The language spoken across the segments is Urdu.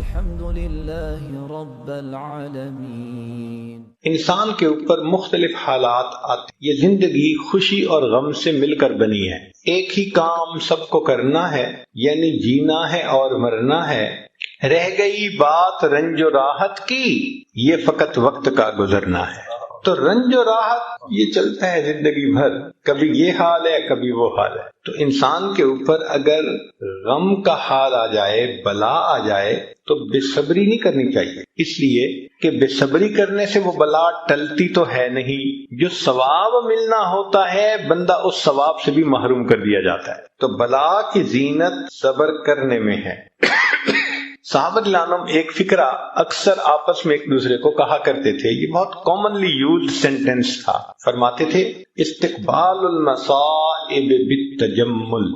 الحمد لله رب العالمين. انسان کے اوپر مختلف حالات آتے، یہ زندگی خوشی اور غم سے مل کر بنی ہے. ایک ہی کام سب کو کرنا ہے، یعنی جینا ہے اور مرنا ہے. رہ گئی بات رنج و راحت کی، یہ فقط وقت کا گزرنا ہے. تو رنج و راحت یہ چلتا ہے زندگی بھر، کبھی یہ حال ہے کبھی وہ حال ہے. تو انسان کے اوپر اگر غم کا حال آ جائے، بلا آ جائے، تو بے صبری نہیں کرنی چاہیے، اس لیے کہ بے صبری کرنے سے وہ بلا ٹلتی تو ہے نہیں. جو ثواب ملنا ہوتا ہے بندہ اس ثواب سے بھی محروم کر دیا جاتا ہے. تو بلا کی زینت صبر کرنے میں ہے. صحابہ کرام ایک فقرہ اکثر آپس میں ایک دوسرے کو کہا کرتے تھے، یہ بہت کامنلی یوزڈ سینٹینس تھا. فرماتے تھے استقبال المصائب بالتجمل،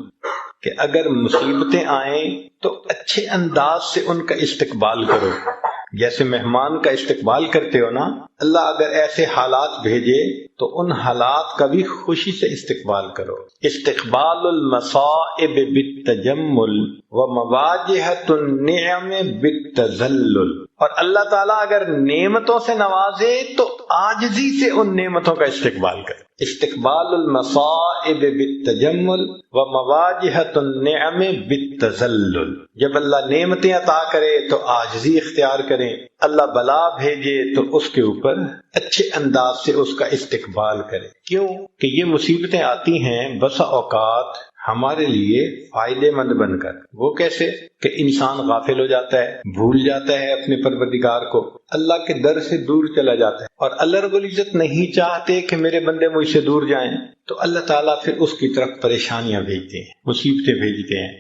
کہ اگر مصیبتیں آئیں تو اچھے انداز سے ان کا استقبال کرو. جیسے مہمان کا استقبال کرتے ہو نا، اللہ اگر ایسے حالات بھیجے تو ان حالات کا بھی خوشی سے استقبال کرو. استقبال المصائب بالتجمل ومواجہۃ النعم بالتذلل. اور اللہ تعالیٰ اگر نعمتوں سے نوازے تو عاجزی سے ان نعمتوں کا استقبال کرو. استقبال المصائب بالتجمل ومواجہۃ النعم بالتذلل. جب اللہ نعمتیں عطا کرے تو عاجزی اختیار کریں، اللہ بلا بھیجے تو اس کے اوپر اچھے انداز سے اس کا استقبال کریں. کیوں کہ یہ مصیبتیں آتی ہیں بسا اوقات ہمارے لیے فائدے مند بن کر. وہ کیسے کہ انسان غافل ہو جاتا ہے، بھول جاتا ہے اپنے پروردگار کو، اللہ کے در سے دور چلا جاتا ہے. اور اللہ رب العزت نہیں چاہتے کہ میرے بندے مجھ سے دور جائیں، تو اللہ تعالیٰ پھر اس کی طرف پریشانیاں بھیجتے ہیں، مصیبتیں بھیجتے ہیں.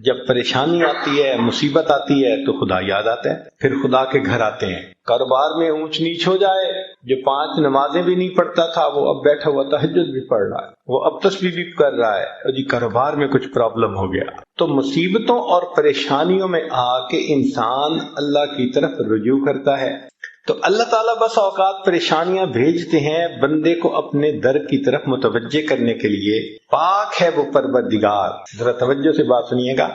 جب پریشانی آتی ہے، مصیبت آتی ہے تو خدا یاد آتا ہے، پھر خدا کے گھر آتے ہیں. کاروبار میں اونچ نیچ ہو جائے، جو 5 نمازیں بھی نہیں پڑھتا تھا وہ اب بیٹھا ہوا تہجد بھی پڑھ رہا ہے، وہ اب تسبیح بھی کر رہا ہے، اور جی کاروبار میں کچھ پرابلم ہو گیا. تو مصیبتوں اور پریشانیوں میں آ کے انسان اللہ کی طرف رجوع کرتا ہے. تو اللہ تعالیٰ بس اوقات پریشانیاں بھیجتے ہیں بندے کو اپنے در کی طرف متوجہ کرنے کے لیے. پاک ہے وہ پروردگار، ذرا توجہ سے بات سنیے گا.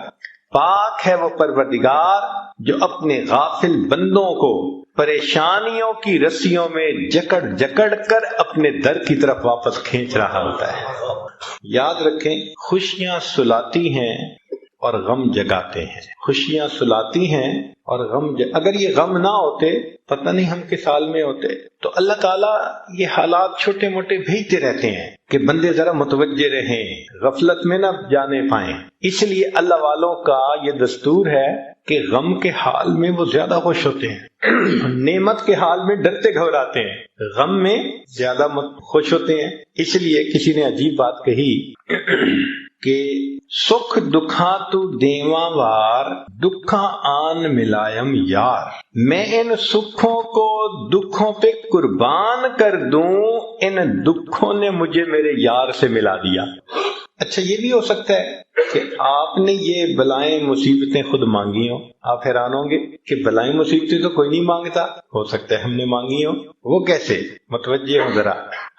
پاک ہے وہ پروردگار جو اپنے غافل بندوں کو پریشانیوں کی رسیوں میں جکڑ جکڑ کر اپنے در کی طرف واپس کھینچ رہا ہوتا ہے. یاد رکھیں، خوشیاں سلاتی ہیں اور غم جگاتے ہیں. خوشیاں سلاتی ہیں اور غم اگر یہ غم نہ ہوتے پتہ نہیں ہم کس حال میں ہوتے. تو اللہ تعالیٰ یہ حالات چھوٹے موٹے بھیجتے رہتے ہیں کہ بندے ذرا متوجہ رہیں، غفلت میں نہ جانے پائیں. اس لیے اللہ والوں کا یہ دستور ہے کہ غم کے حال میں وہ زیادہ خوش ہوتے ہیں، نعمت کے حال میں ڈرتے گھبراتے ہیں، غم میں زیادہ خوش ہوتے ہیں. اس لیے کسی نے عجیب بات کہی کہ سکھ دکھاں تو دیواں وار، دکھاں آن ملائم یار. میں ان سکھوں کو دکھوں پہ قربان کر دوں، ان دکھوں نے مجھے میرے یار سے ملا دیا. اچھا یہ بھی ہو سکتا ہے کہ آپ نے یہ بلائیں مصیبتیں خود مانگی ہوں. آپ حیران ہوں گے کہ بلائیں مصیبتیں تو کوئی نہیں مانگتا. ہو سکتا ہے ہم نے مانگی ہوں. وہ کیسے؟ متوجہ ہوں ذرا.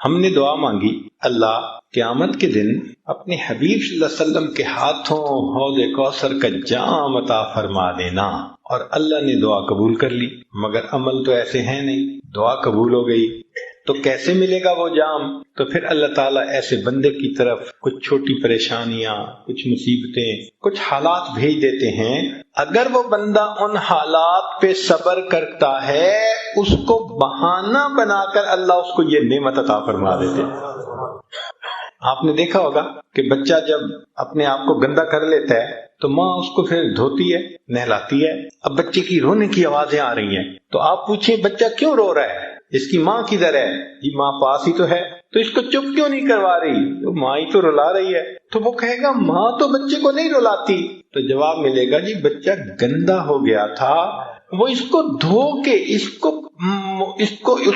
ہم نے دعا مانگی، اللہ قیامت کے دن اپنے حبیب صلی اللہ علیہ وسلم کے ہاتھوں حوض کوثر کا جام عطا فرما دینا، اور اللہ نے دعا قبول کر لی. مگر عمل تو ایسے ہیں نہیں، دعا قبول ہو گئی تو کیسے ملے گا وہ جام؟ تو پھر اللہ تعالیٰ ایسے بندے کی طرف کچھ چھوٹی پریشانیاں، کچھ مصیبتیں، کچھ حالات بھیج دیتے ہیں. اگر وہ بندہ ان حالات پہ صبر کرتا ہے، اس کو بہانہ بنا کر اللہ اس کو یہ نعمت عطا فرما دیتے ہیں. آپ نے دیکھا ہوگا کہ بچہ جب اپنے آپ کو گندا کر لیتا ہے تو ماں اس کو پھر دھوتی ہے، نہلاتی ہے. اب بچے کی رونے کی آوازیں آ رہی ہیں تو آپ پوچھیں بچہ کیوں رو رہا ہے، اس کی ماں کدھر ہے؟ جی ماں پاس ہی تو ہے. تو اس کو چپ کیوں نہیں کروا رہی؟ تو ماں ہی تو رلا رہی ہے. تو وہ کہے گا ماں تو بچے کو نہیں رلاتی. تو جواب ملے گا جی بچہ گندا ہو گیا تھا، وہ اس کو دھو کے اس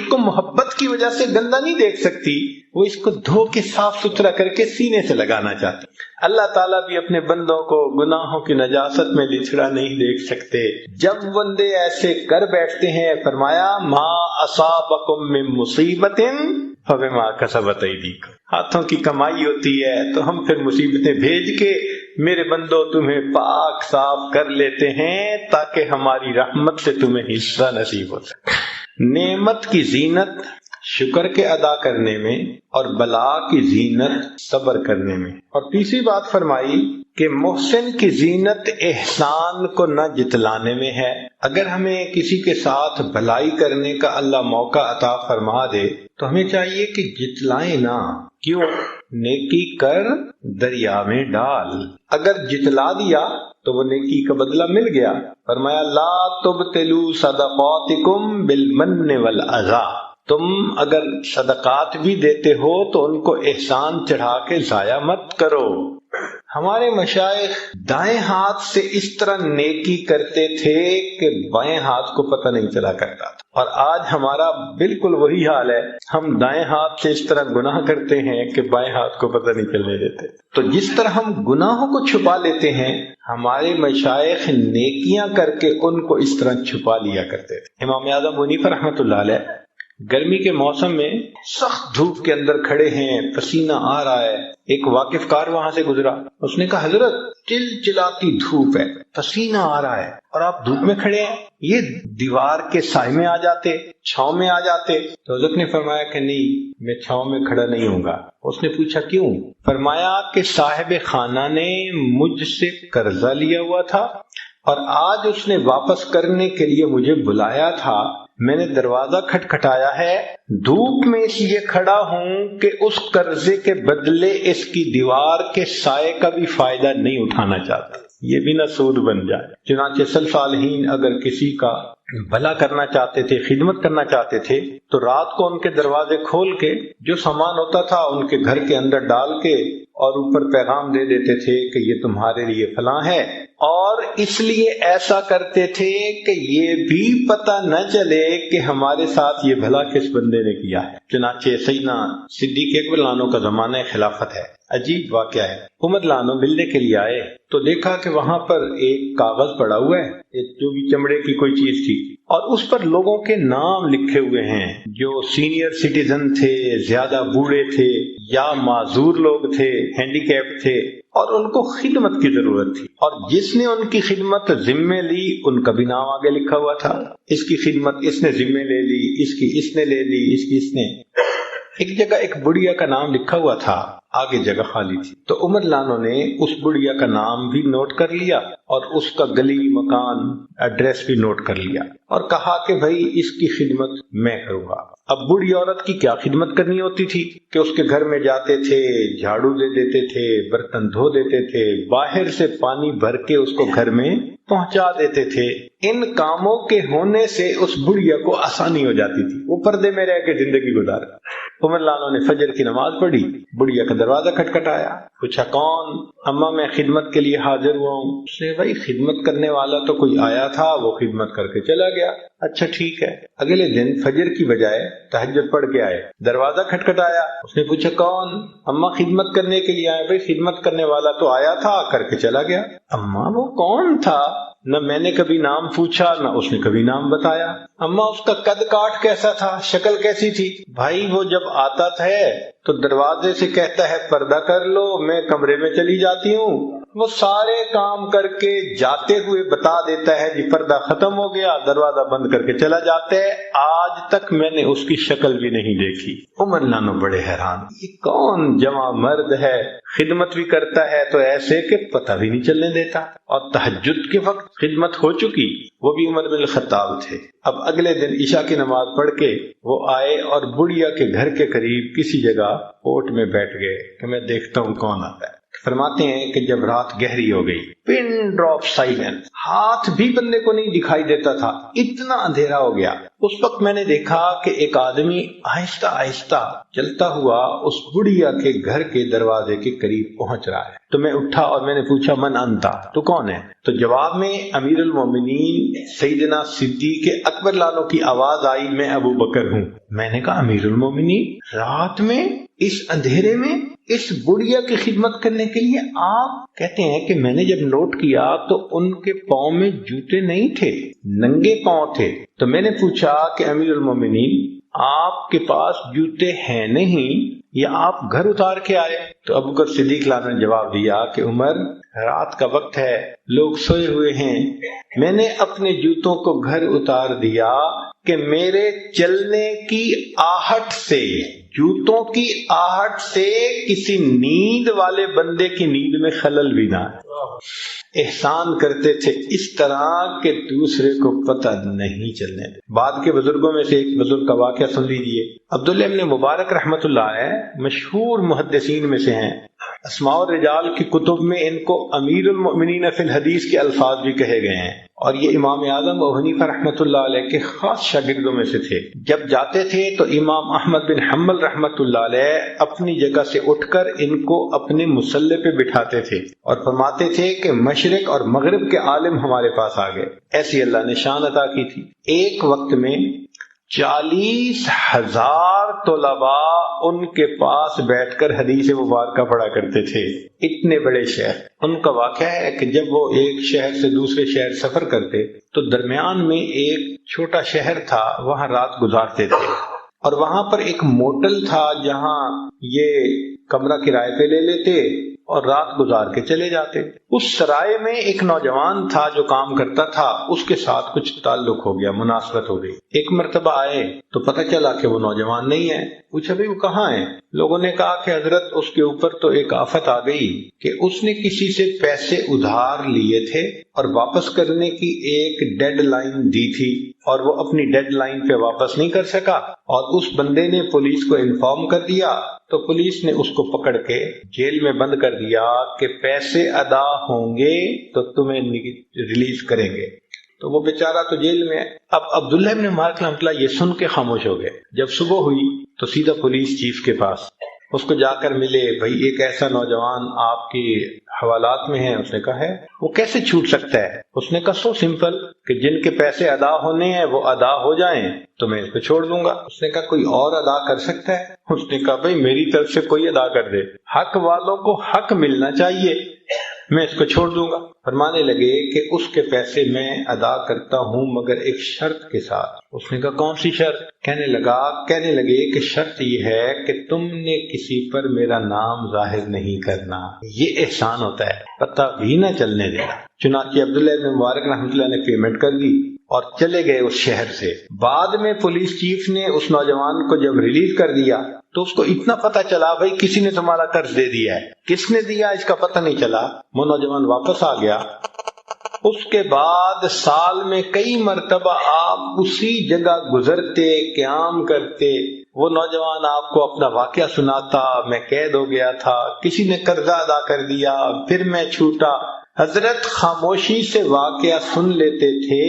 کو محبت کی وجہ سے گندا نہیں دیکھ سکتی، وہ اس کو دھو کے صاف ستھرا کر کے سینے سے لگانا چاہتی. اللہ تعالیٰ بھی اپنے بندوں کو گناہوں کی نجاست میں لچھڑا نہیں دیکھ سکتے. جب بندے ایسے کر بیٹھتے ہیں، فرمایا ما اصابکم من مصیبت فبما کسبت ایدیکم. ہاتھوں کی کمائی ہوتی ہے تو ہم پھر مصیبتیں بھیج کے میرے بندو تمہیں پاک صاف کر لیتے ہیں تاکہ ہماری رحمت سے تمہیں حصہ نصیب ہو سکے۔ نعمت کی زینت شکر کے ادا کرنے میں اور بلا کی زینت صبر کرنے میں۔ اور تیسری بات فرمائی کہ محسن کی زینت احسان کو نہ جتلانے میں ہے۔ اگر ہمیں کسی کے ساتھ بھلائی کرنے کا اللہ موقع عطا فرما دے تو ہمیں چاہیے کہ جتلائیں نہ۔ کیوں؟ نیکی کر دریا میں ڈال، اگر جتلا دیا تو وہ نیکی کا بدلہ مل گیا۔ فرمایا لا تبطلوا صدقاتکم بالمن والاذی، تم اگر صدقات بھی دیتے ہو تو ان کو احسان چڑھا کے ضائع مت کرو۔ ہمارے مشائخ دائیں ہاتھ سے اس طرح نیکی کرتے تھے کہ بائیں ہاتھ کو پتہ نہیں چلا کرتا تھا، اور آج ہمارا بالکل وہی حال ہے، ہم دائیں ہاتھ سے اس طرح گناہ کرتے ہیں کہ بائیں ہاتھ کو پتہ نہیں چلنے دیتے۔ تو جس طرح ہم گناہوں کو چھپا لیتے ہیں، ہمارے مشائخ نیکیاں کر کے ان کو اس طرح چھپا لیا کرتے تھے۔ امام اعظم حنیفہ رحمۃ اللہ علیہ گرمی کے موسم میں سخت دھوپ کے اندر کھڑے ہیں، پسینہ آ رہا ہے، ایک واقف کار وہاں سے گزرا، اس نے کہا حضرت چلچلاتی دھوپ ہے، پسینہ آ رہا ہے اور آپ دھوپ میں کھڑے ہیں، یہ دیوار کے سائے میں آ جاتے، چھاؤں میں آ جاتے۔ تو حضرت نے فرمایا کہ نہیں، میں چھاؤں میں کھڑا نہیں ہوں گا۔ اس نے پوچھا کیوں؟ فرمایا کہ صاحب خانہ نے مجھ سے قرضہ لیا ہوا تھا اور آج اس نے واپس کرنے کے لیے مجھے بلایا تھا، میں نے دروازہ کھٹکھٹایا ہے، دھوپ میں اس لیے کھڑا ہوں کہ اس قرضے کے بدلے اس کی دیوار کے سائے کا بھی فائدہ نہیں اٹھانا چاہتا، یہ بھی نہ سود بن جائے۔ چنانچہ سلف صالحین اگر کسی کا بھلا کرنا چاہتے تھے، خدمت کرنا چاہتے تھے، تو رات کو ان کے دروازے کھول کے جو سامان ہوتا تھا ان کے گھر کے اندر ڈال کے اور اوپر پیغام دے دیتے تھے کہ یہ تمہارے لیے فلاں ہے، اور اس لیے ایسا کرتے تھے کہ یہ بھی پتہ نہ چلے کہ ہمارے ساتھ یہ بھلا کس بندے نے کیا ہے۔ چنانچہ سیدنا صدیق اکبر لانو کا زمانہ خلافت ہے، عجیب واقعہ ہے۔ عمر لانو ملنے کے لیے آئے تو دیکھا کہ وہاں پر ایک کاغذ پڑا ہوا ہے، ایک جو بھی چمڑے کی کوئی چیز تھی، اور اس پر لوگوں کے نام لکھے ہوئے ہیں جو سینئر سٹیزن تھے، زیادہ بوڑھے تھے یا معذور لوگ تھے، ہینڈی کیپ تھے، اور ان کو خدمت کی ضرورت تھی، اور جس نے ان کی خدمت ذمے لی ان کا بھی نام آگے لکھا ہوا تھا، اس کی خدمت اس نے ذمے لے لی، اس کی اس نے لے لی، اس کی اس نے۔ ایک جگہ ایک بڑھیا کا نام لکھا ہوا تھا، آگے جگہ خالی تھی، تو عمر لانو نے اس بڑھیا کا نام بھی نوٹ کر لیا اور اس کا گلی، مکان، ایڈریس بھی نوٹ کر لیا، اور کہا کہ بھائی اس کی خدمت میں کروں گا۔ اب بوڑھی عورت کی کیا خدمت کرنی ہوتی تھی کہ اس کے گھر میں جاتے تھے، جھاڑو دے دیتے تھے، برتن دھو دیتے تھے، باہر سے پانی بھر کے اس کو گھر میں پہنچا دیتے تھے۔ ان کاموں کے ہونے سے اس بڑھیا کو آسانی ہو جاتی تھی، وہ پردے میں رہ کے زندگی گزارا۔ عمر لانو نے فجر کی نماز پڑھی، بڑھیا کا دروازہ کھٹکھٹایا، پوچھا کون؟ اماں میں خدمت کے لیے حاضر ہوا ہوں۔ اس نے بھائی خدمت کرنے والا تو کوئی آیا تھا، وہ خدمت کر کے چلا گیا۔ اچھا ٹھیک ہے۔ اگلے دن فجر کی بجائے تہجد پڑھ کے آئے، دروازہ کھٹکھٹایا، اس نے پوچھا کون؟ اماں خدمت کرنے کے لیے آئے۔ بھائی خدمت کرنے والا تو آیا تھا، کر کے چلا گیا۔ اماں وہ کون تھا؟ نہ میں نے کبھی نام پوچھا، نہ اس نے کبھی نام بتایا۔ اماں اس کا قد کاٹ کیسا تھا، شکل کیسی تھی؟ بھائی وہ جب آتا تھا تو دروازے سے کہتا ہے پردہ کر لو، میں کمرے میں چلی جاتی ہوں، وہ سارے کام کر کے جاتے ہوئے بتا دیتا ہے جی پردہ ختم ہو گیا، دروازہ بند کر کے چلا جاتا ہے، آج تک میں نے اس کی شکل بھی نہیں دیکھی۔ عمر لانو بڑے حیران، یہ کون جواں مرد ہے، خدمت بھی کرتا ہے تو ایسے کہ پتہ بھی نہیں چلنے دیتا، اور تہجد کے وقت خدمت ہو چکی، وہ بھی عمر بن الخطاب تھے۔ اب اگلے دن عشاء کی نماز پڑھ کے وہ آئے اور بڑھیا کے گھر کے قریب کسی جگہ اوٹ میں بیٹھ گئے کہ میں دیکھتا ہوں کون آتا ہے۔ فرماتے ہیں کہ جب رات گہری ہو گئی، پن ڈراپ سائلنس، ہاتھ بھی بندے کو نہیں دکھائی دیتا تھا، اتنا اندھیرا ہو گیا۔ اس وقت میں نے دیکھا کہ ایک آدمی آہستہ آہستہ چلتا ہوا اس بڑھیا کے گھر کے دروازے کے قریب پہنچ رہا ہے۔ تو میں اٹھا اور میں نے پوچھا من انتا، تو کون ہے؟ تو جواب میں امیر المومنین سیدنا صدیق اکبر لانو کی آواز آئی، میں ابو بکر ہوں۔ میں نے کہا امیر المومنین رات میں اس اندھیرے میں اس بڑھیا کی خدمت کرنے کے لیے آپ؟ کہتے ہیں کہ میں نے جب نوٹ کیا تو ان کے پاؤں میں جوتے نہیں تھے، ننگے پاؤں تھے۔ تو میں نے پوچھا کہ امیر المومنین آپ کے پاس جوتے ہیں نہیں یا آپ گھر اتار کے آئے؟ تو ابو بکر صدیق لانو نے جواب دیا کہ عمر رات کا وقت ہے، لوگ سوئے ہوئے ہیں، میں نے اپنے جوتوں کو گھر اتار دیا کہ میرے چلنے کی آہٹ سے، جوتوں کی آہٹ سے کسی نیند والے بندے کی نیند میں خلل بھی نہ آئے۔ احسان کرتے تھے اس طرح کہ دوسرے کو پتہ نہیں چلنے دے۔ بعد کے بزرگوں میں سے ایک بزرگ کا واقعہ سن لیجئے۔ عبداللہ ابن مبارک رحمۃ اللہ علیہ مشہور محدثین میں سے ہیں، اسماء الرجال کی کتب میں ان کو امیر المؤمنین فی الحدیث کے الفاظ بھی کہے گئے ہیں، اور یہ امام اعظم ابو حنیفہ رحمۃ اللہ علیہ کے خاص شاگردوں میں سے تھے۔ جب جاتے تھے تو امام احمد بن حنبل رحمۃ اللہ علیہ اپنی جگہ سے اٹھ کر ان کو اپنے مصلی پہ بٹھاتے تھے اور فرماتے تھے کہ مشرق اور مغرب کے عالم ہمارے پاس آ گئے۔ ایسی اللہ نے شان عطا کی تھی۔ ایک وقت میں 40,000 طلباء ان کے پاس بیٹھ کر حدیث مبارکہ پڑھا کرتے تھے، اتنے بڑے شہر۔ ان کا واقعہ ہے کہ جب وہ ایک شہر سے دوسرے شہر سفر کرتے تو درمیان میں ایک چھوٹا شہر تھا، وہاں رات گزارتے تھے، اور وہاں پر ایک موٹل تھا جہاں یہ کمرہ کرائے پہ لے لیتے اور رات گزار کے چلے جاتے۔ اس سرائے میں ایک نوجوان تھا جو کام کرتا تھا، اس کے ساتھ کچھ تعلق ہو گیا، مناسبت ہو گئی۔ ایک مرتبہ آئے تو پتہ چلا کہ وہ نوجوان نہیں ہے۔ پوچھا بھئی وہ کہاں ہے؟ لوگوں نے کہا کہ حضرت اس کے اوپر تو ایک آفت آ گئی کہ اس نے کسی سے پیسے ادھار لیے تھے اور واپس کرنے کی ایک ڈیڈ لائن دی تھی، اور وہ اپنی ڈیڈ لائن پہ واپس نہیں کر سکا، اور اس بندے نے پولیس کو انفارم کر دیا، تو پولیس نے اس کو پکڑ کے جیل میں بند کر دیا کہ پیسے ادا ہوں گے تو تمہیں ریلیز کریں گے۔ تو وہ بیچارہ تو جیل میں ہے۔ اب عبداللہ ابن مبارک رحمۃ اللہ یہ سن کے خاموش ہو گئے۔ جب صبح ہوئی تو سیدھا پولیس چیف کے پاس اس کو جا کر ملے، بھائی ایک ایسا نوجوان آپ کی حوالات میں ہے۔ اس نے کہا ہے، وہ کیسے چھوٹ سکتا ہے؟ اس نے کہا سو سمپل کہ جن کے پیسے ادا ہونے ہیں وہ ادا ہو جائیں تو میں اس کو چھوڑ دوں گا۔ اس نے کہا کوئی اور ادا کر سکتا ہے؟ اس نے کہا بھائی میری طرف سے کوئی ادا کر دے، حق والوں کو حق ملنا چاہیے، میں اس کو چھوڑ دوں گا۔ فرمانے لگے کہ اس کے پیسے میں ادا کرتا ہوں مگر ایک شرط کے ساتھ۔ اس نے کہا کون سی شرط؟ کہنے لگے کہ شرط یہ ہے کہ تم نے کسی پر میرا نام ظاہر نہیں کرنا، یہ احسان ہوتا ہے، پتہ بھی نہ چلنے دینا۔ چنانچہ عبداللہ بن مبارک رحمۃ اللہ نے پیمنٹ کر دی اور چلے گئے اس شہر سے۔ بعد میں پولیس چیف نے اس نوجوان کو جب ریلیز کر دیا تو اس کو اتنا پتہ چلا بھائی کسی نے تمہارا قرض دے دیا ہے، کس نے دیا اس کا پتہ نہیں چلا۔ وہ نوجوان واپس آ گیا۔ اس کے بعد سال میں کئی مرتبہ آپ اسی جگہ گزرتے، قیام کرتے، وہ نوجوان آپ کو اپنا واقعہ سناتا، میں قید ہو گیا تھا، کسی نے قرضہ ادا کر دیا، پھر میں چھوٹا۔ حضرت خاموشی سے واقعہ سن لیتے تھے،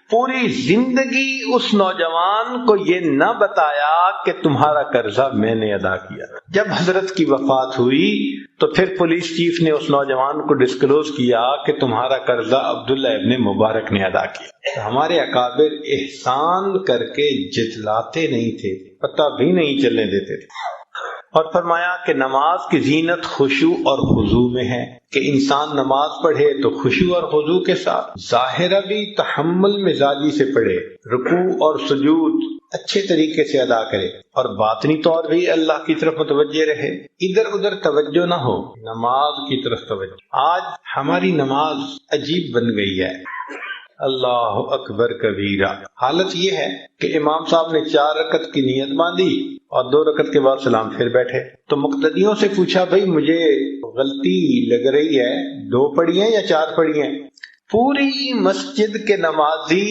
پوری زندگی اس نوجوان کو یہ نہ بتایا کہ تمہارا قرضہ میں نے ادا کیا۔ جب حضرت کی وفات ہوئی تو پھر پولیس چیف نے اس نوجوان کو ڈسکلوز کیا کہ تمہارا قرضہ عبداللہ ابن مبارک نے ادا کیا۔ ہمارے اکابر احسان کر کے جتلاتے نہیں تھے، پتہ بھی نہیں چلنے دیتے تھے۔ اور فرمایا کہ نماز کی زینت خشوع اور خضوع میں ہے، کہ انسان نماز پڑھے تو خشوع اور خضوع کے ساتھ، ظاہرہ بھی تحمل مزاجی سے پڑھے، رکوع اور سجود اچھے طریقے سے ادا کرے، اور باطنی طور بھی اللہ کی طرف متوجہ رہے، ادھر ادھر توجہ نہ ہو، نماز کی طرف توجہ۔ آج ہماری نماز عجیب بن گئی ہے، اللہ اکبر کبیرہ۔ حالت یہ ہے کہ امام صاحب نے 4 رکعت کی نیت باندھی اور 2 رکعت کے بعد سلام پھر بیٹھے، تو مقتدیوں سے پوچھا بھائی مجھے غلطی لگ رہی ہے، 2 پڑھی ہیں یا 4 پڑھی ہیں؟ پوری مسجد کے نمازی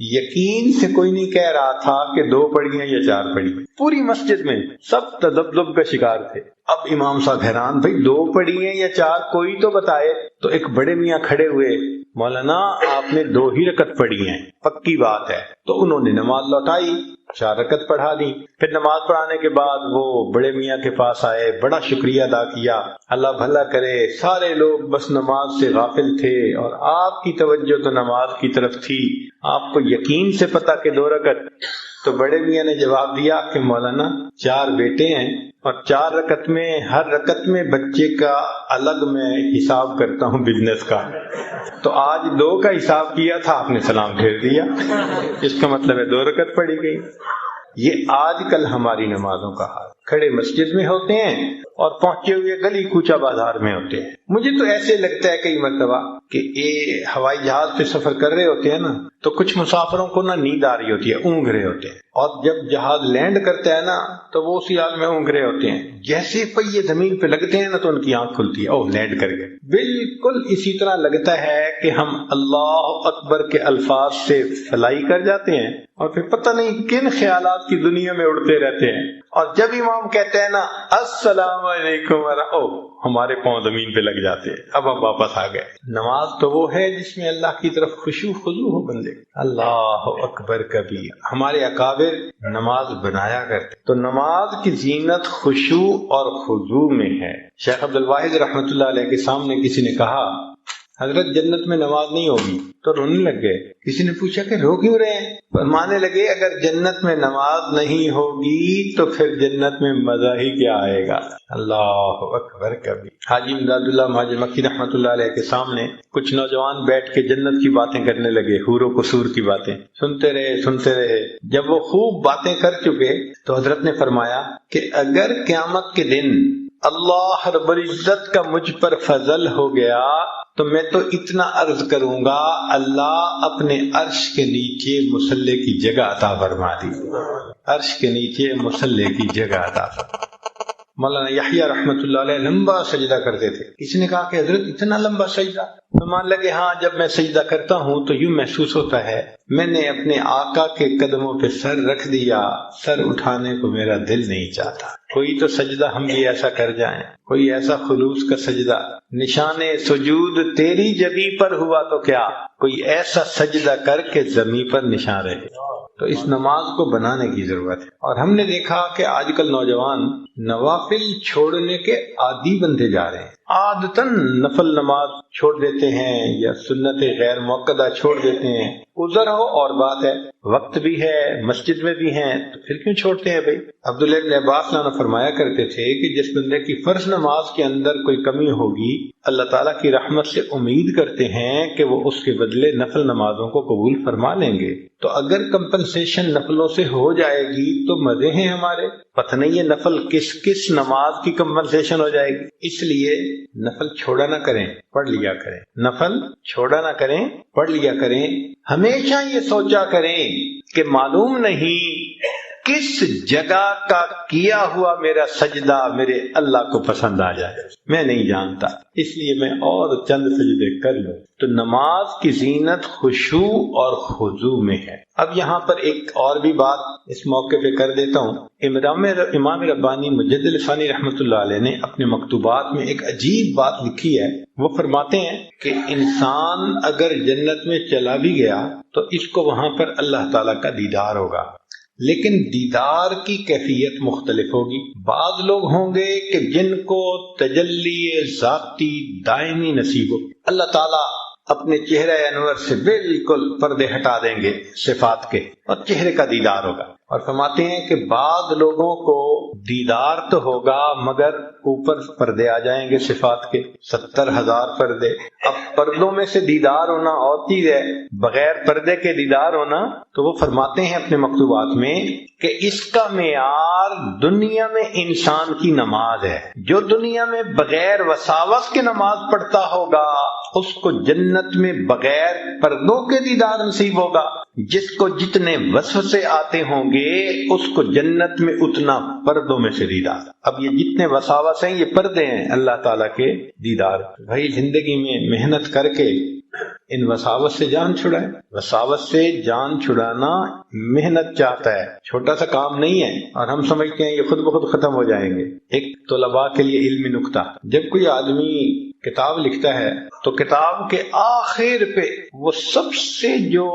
یقین سے کوئی نہیں کہہ رہا تھا کہ 2 پڑھی ہیں یا 4 پڑھی ہیں، پوری مسجد میں سب تذبذب کا شکار تھے۔ اب امام صاحب حیران، بھائی 2 پڑھی ہیں یا 4 کوئی تو بتائے۔ تو ایک بڑے میاں کھڑے ہوئے، مولانا آپ نے 2 ہی رکعت پڑھی ہیں، پکی بات ہے۔ تو انہوں نے نماز لوٹائی، 4 رکعت پڑھا دی۔ پھر نماز پڑھانے کے بعد وہ بڑے میاں کے پاس آئے، بڑا شکریہ ادا کیا، اللہ بھلا کرے، سارے لوگ بس نماز سے غافل تھے اور آپ کی توجہ تو نماز کی طرف تھی، آپ کو یقین سے پتا کہ 2 رکعت۔ تو بڑے میاں نے جواب دیا کہ مولانا 4 بیٹے ہیں اور 4 رکعت میں ہر رکعت میں بچے کا الگ میں حساب کرتا ہوں بزنس کا، تو آج 2 کا حساب کیا تھا، آپ نے سلام پھیر دیا، اس کا مطلب ہے 2 رکعت پڑھی گئی۔ یہ آج کل ہماری نمازوں کا حال۔ کھڑے مسجد میں ہوتے ہیں اور پہنچے ہوئے گلی کوچہ بازار میں ہوتے ہیں۔ مجھے تو ایسے لگتا ہے کئی مرتبہ کہ ہوائی جہاز پہ سفر کر رہے ہوتے ہیں نا تو کچھ مسافروں کو نا نیند آ رہی ہوتی ہے، اونگ رہے ہوتے ہیں، اور جب جہاز لینڈ کرتا ہے نا تو وہ اسی حال میں اونگ رہے ہوتے ہیں۔ جیسے پہیے زمین پہ لگتے ہیں نا تو ان کی آنکھ کھلتی ہے، اوہ لینڈ کر گئے۔ بالکل اسی طرح لگتا ہے کہ ہم اللہ اکبر کے الفاظ سے فلائی کر جاتے ہیں اور پھر پتہ نہیں کن خیالات کی دنیا میں اڑتے رہتے ہیں، اور جب امام کہتے ہیں نا السلام علیکم ہمارے پاؤں زمین پہ لگ جاتے ہیں، اب ہم واپس آ گئے۔ نماز تو وہ ہے جس میں اللہ کی طرف خشوع خضوع ہو بندے، اللہ اکبر کبیر۔ ہمارے اکابر نماز بنایا کرتے، تو نماز کی زینت خشوع اور خضوع میں ہے۔ شیخ عبد الواحد رحمۃ اللہ علیہ کے سامنے کسی نے کہا حضرت جنت میں نماز نہیں ہوگی، تو رونے لگ گئے۔ کسی نے پوچھا کہ رو کیوں رہے ہیں؟ فرمانے لگے اگر جنت میں نماز نہیں ہوگی تو پھر جنت میں مزہ ہی کیا آئے گا۔ اللہ اکبر کبھی۔ حاجی امداد اللہ مہاجر مکی رحمۃ اللہ علیہ کے سامنے کچھ نوجوان بیٹھ کے جنت کی باتیں کرنے لگے، حور و قصور کی باتیں سنتے رہے۔ جب وہ خوب باتیں کر چکے تو حضرت نے فرمایا کہ اگر قیامت کے دن اللہ رب العزت کا مجھ پر فضل ہو گیا تو میں تو اتنا عرض کروں گا اللہ اپنے عرش کے نیچے مصلی کی جگہ عطا فرما دی، عرش کے نیچے مصلی کی جگہ عطا فرما۔ مولانا یحییٰ رحمۃ اللہ علیہ لمبا سجدہ کرتے تھے۔ کسی نے کہا کہ حضرت اتنا لمبا سجدہ؟ تو مان لگے ہاں جب میں سجدہ کرتا ہوں تو یوں محسوس ہوتا ہے میں نے اپنے آقا کے قدموں پہ سر رکھ دیا، سر اٹھانے کو میرا دل نہیں چاہتا۔ کوئی تو سجدہ ہم بھی ایسا کر جائیں، کوئی ایسا خلوص کا سجدہ، نشان سجود تیری جبی پر ہوا تو کیا، کوئی ایسا سجدہ کر کے زمین پر نشان رہے۔ تو اس نماز کو بنانے کی ضرورت ہے، اور ہم نے دیکھا کہ آج کل نوجوان نوافل چھوڑنے کے عادی بنتے جا رہے ہیں، عادتاً نفل نماز چھوڑ دیتے ہیں یا سنت غیر موقدہ چھوڑ دیتے ہیں۔ عذر ہو اور بات ہے، وقت بھی ہے، مسجد میں بھی ہیں، تو پھر کیوں چھوڑتے ہیں بھائی؟ عبداللہ ابن عباس نے فرمایا کرتے تھے کہ جس بندے کی فرض نماز کے اندر کوئی کمی ہوگی اللہ تعالیٰ کی رحمت سے امید کرتے ہیں کہ وہ اس کے بدلے نفل نمازوں کو قبول فرما لیں گے۔ تو اگر کمپنسیشن نفلوں سے ہو جائے گی تو مزے ہیں ہمارے، پتہ نہیں یہ نفل کس نماز کی کمپنسیشن ہو جائے گی۔ اس لیے نفل چھوڑا نہ کریں، پڑھ لیا کریں، نفل چھوڑا نہ کریں، پڑھ لیا کریں۔ ہمیشہ یہ سوچا کریں کہ معلوم نہیں کس جگہ کا کیا ہوا میرا سجدہ میرے اللہ کو پسند آ جائے، میں نہیں جانتا، اس لیے میں اور چند سجدے کر لوں۔ تو نماز کی زینت خشوع اور خضوع میں ہے۔ اب یہاں پر ایک اور بھی بات اس موقع پہ کر دیتا ہوں۔ امام ربانی مجدد ثانی رحمۃ اللہ علیہ نے اپنے مکتوبات میں ایک عجیب بات لکھی ہے۔ وہ فرماتے ہیں کہ انسان اگر جنت میں چلا بھی گیا تو اس کو وہاں پر اللہ تعالیٰ کا دیدار ہوگا، لیکن دیدار کی کیفیت مختلف ہوگی۔ بعض لوگ ہوں گے کہ جن کو تجلی ذاتی دائمی نصیب ہو، اللہ تعالیٰ اپنے چہرہ انور سے بالکل پردے ہٹا دیں گے صفات کے اور چہرے کا دیدار ہوگا۔ اور فرماتے ہیں کہ بعض لوگوں کو دیدار تو ہوگا مگر اوپر پردے آ جائیں گے صفات کے، 70,000 پردے۔ اب پردوں میں سے دیدار ہونا اور چیز ہے، بغیر پردے کے دیدار ہونا۔ تو وہ فرماتے ہیں اپنے مکتوبات میں کہ اس کا معیار دنیا میں انسان کی نماز ہے۔ جو دنیا میں بغیر وساوس کے نماز پڑھتا ہوگا اس کو جنت میں بغیر پردوں کے دیدار نصیب ہوگا۔ جس کو جتنے وسوسے آتے ہوں گے اس کو جنت میں اتنا پردوں میں سے دیدار۔ اب یہ جتنے وساوس ہیں یہ پردے ہیں اللہ تعالیٰ کے دیدار۔ بھائی زندگی میں محنت کر کے ان وساوس سے جان چھڑائے۔ وساوس سے جان چھڑانا محنت چاہتا ہے، چھوٹا سا کام نہیں ہے، اور ہم سمجھتے ہیں یہ خود بخود ختم ہو جائیں گے۔ ایک طلباء کے لیے علمی نکتہ، جب کوئی آدمی کتاب لکھتا ہے تو کتاب کے آخر پہ وہ سب سے جو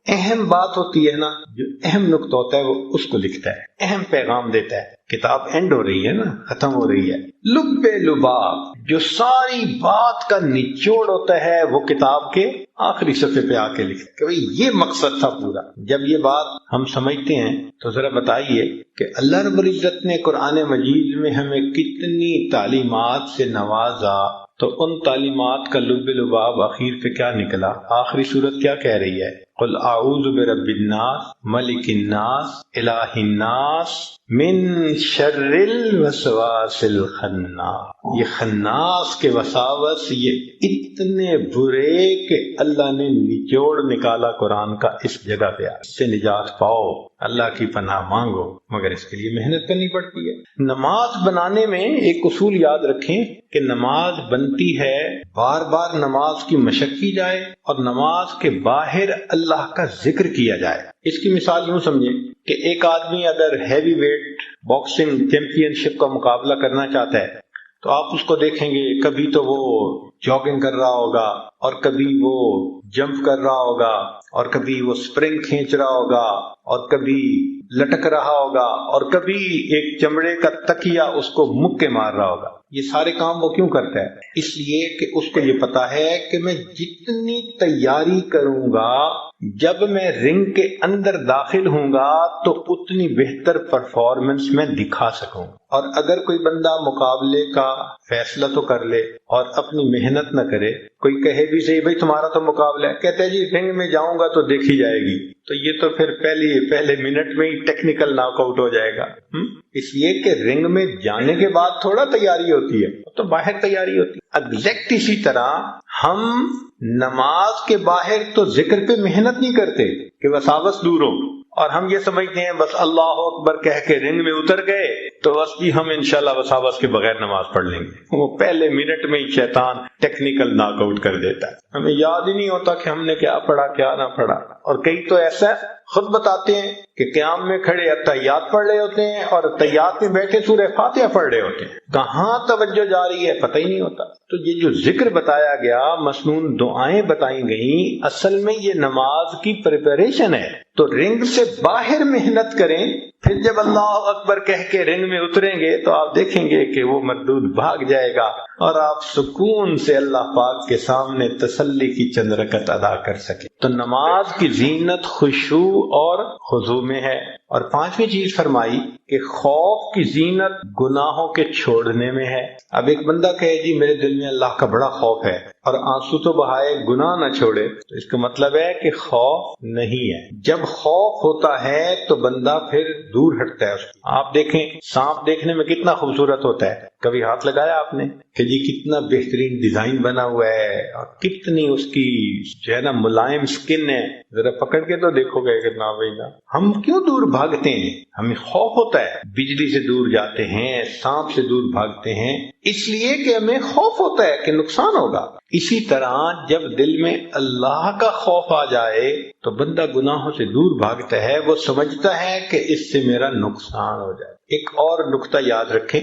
اہم بات ہوتی ہے نا، جو اہم نکتہ ہوتا ہے وہ اس کو لکھتا ہے، اہم پیغام دیتا ہے۔ کتاب اینڈ ہو رہی ہے نا، ختم ہو رہی ہے، لب لباب جو ساری بات کا نچوڑ ہوتا ہے وہ کتاب کے آخری صفحے پہ آ کے لکھتا ہے کہ بھئی یہ مقصد تھا پورا۔ جب یہ بات ہم سمجھتے ہیں تو ذرا بتائیے کہ اللہ رب العزت نے قرآن مجید میں ہمیں کتنی تعلیمات سے نوازا، تو ان تعلیمات کا لب لباب آخر پہ کیا نکلا؟ آخری صورت کیا کہہ رہی ہے؟ قل اعوذ برب الناس ملک الناس الہ الناس من شر الوسواس الخناس۔ یہ خناس کے وساوس یہ اتنے برے کہ اللہ نے نچوڑ نکالا قرآن کا اس جگہ پہ، اس سے نجات پاؤ، اللہ کی پناہ مانگو، مگر اس کے لیے محنت کرنی پڑتی ہے۔ نماز بنانے میں ایک اصول یاد رکھیں کہ نماز بنتی ہے، بار بار نماز کی مشق کی جائے اور نماز کے باہر اللہ کا ذکر کیا جائے۔ اس کی مثال یوں سمجھیں کہ ایک آدمی اگر ہیوی ویٹ باکسنگ چیمپئن شپ کا مقابلہ کرنا چاہتا ہے تو آپ اس کو دیکھیں گے، کبھی تو وہ جاگنگ کر رہا ہوگا اور کبھی وہ جمپ کر رہا ہوگا اور کبھی وہ سپرنگ کھینچ رہا ہوگا اور کبھی لٹک رہا ہوگا اور کبھی ایک چمڑے کا تکیا اس کو مکے مار رہا ہوگا۔ یہ سارے کام وہ کیوں کرتا ہے؟ اس لیے کہ اس کو یہ پتا ہے کہ میں جتنی تیاری کروں گا، جب میں رنگ کے اندر داخل ہوں گا تو اتنی بہتر پرفارمنس میں دکھا سکوں۔ اور اگر کوئی بندہ مقابلے کا فیصلہ تو کر لے اور اپنی محنت نہ کرے، کوئی کہے بھی صحیح بھائی تمہارا تو مقابلہ ہے، کہتے ہیں جی رنگ میں جاؤں گا تو دیکھی جائے گی، تو یہ تو پھر پہلے منٹ میں ہی ٹیکنیکل ناک آؤٹ ہو جائے گا۔ اس لیے کہ رنگ میں جانے کے بعد تھوڑا تیاری ہوتی ہے، تو باہر تیاری ہوتی ہے۔ ایگزیکٹ اسی طرح ہم نماز کے باہر تو ذکر پہ محنت نہیں کرتے کہ وساوس دور ہو، اور ہم یہ سمجھتے ہیں بس اللہ اکبر کہہ کے رنگ میں اتر گئے تو بس جی ہم انشاءاللہ وساوس کے بغیر نماز پڑھ لیں گے۔ وہ پہلے منٹ میں ہی شیطان ٹیکنیکل ناک آؤٹ کر دیتا ہے، ہمیں یاد ہی نہیں ہوتا کہ ہم نے کیا پڑھا کیا نہ پڑھا۔ اور کئی تو ایسا خود بتاتے ہیں کہ قیام میں کھڑے اتحیات پڑھ رہے ہوتے ہیں اور اتحیات میں بیٹھے سورہ فاتحہ پڑھ رہے ہوتے ہیں، کہاں توجہ جا رہی ہے پتہ ہی نہیں ہوتا۔ تو یہ جو ذکر بتایا گیا، مسنون دعائیں بتائی گئیں، اصل میں یہ نماز کی پریپریشن ہے۔ تو رنگ سے باہر محنت کریں، پھر جب اللہ اکبر کہہ کے رنگ میں اتریں گے تو آپ دیکھیں گے کہ وہ مردود بھاگ جائے گا اور آپ سکون سے اللہ پاک کے سامنے تسلی کی چند رکعت ادا کر سکیں۔ تو نماز کی زینت خشوع اور خضوع میں ہے۔ اور پانچویں چیز فرمائی کہ خوف کی زینت گناہوں کے چھوڑنے میں ہے۔ اب ایک بندہ کہے جی میرے دل میں اللہ کا بڑا خوف ہے اور آنسو تو بہائے گناہ نہ چھوڑے، تو اس کا مطلب ہے کہ خوف نہیں ہے۔ جب خوف ہوتا ہے تو بندہ پھر دور ہٹتا ہے اس کو۔ آپ دیکھیں سانپ دیکھنے میں کتنا خوبصورت ہوتا ہے، کبھی ہاتھ لگایا آپ نے کہ جی کتنا بہترین ڈیزائن بنا ہوا ہے اور کتنی اس کی جو ہے نا ملائم سکن ہے، ذرا پکڑ کے تو دیکھو گے کہ نہ بھائی نہ۔ ہم کیوں دور بھاگتے ہیں؟ ہمیں خوف ہوتا ہے، بجلی سے دور جاتے ہیں، سانپ سے دور بھاگتے ہیں، اس لیے کہ ہمیں خوف ہوتا ہے کہ نقصان ہوگا۔ اسی طرح جب دل میں اللہ کا خوف آ جائے تو بندہ گناہوں سے دور بھاگتا ہے، وہ سمجھتا ہے کہ اس سے میرا نقصان ہو جائے۔ ایک اور نقطہ یاد رکھیں،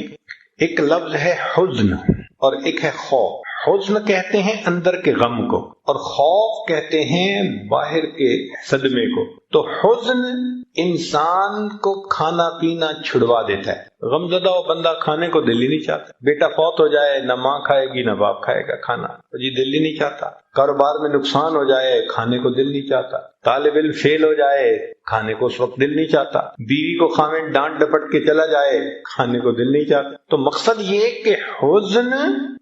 ایک لفظ ہے حزن اور ایک ہے خوف۔ حزن کہتے ہیں اندر کے غم کو اور خوف کہتے ہیں باہر کے صدمے کو۔ تو حزن انسان کو کھانا پینا چھڑوا دیتا ہے۔ غم زدہ ہو بندہ کھانے کو دل ہی نہیں چاہتا، بیٹا فوت ہو جائے نہ ماں کھائے گی نہ باپ کھائے گا کھانا، تو جی دل ہی نہیں چاہتا۔ کاروبار میں نقصان ہو جائے کھانے کو دل نہیں چاہتا، طالب علم فیل ہو جائے کھانے کو اس وقت دل نہیں چاہتا، بیوی کو خاوند ڈانٹ ڈپٹ کے چلا جائے کھانے کو دل نہیں چاہتا۔ تو مقصد یہ کہ حزن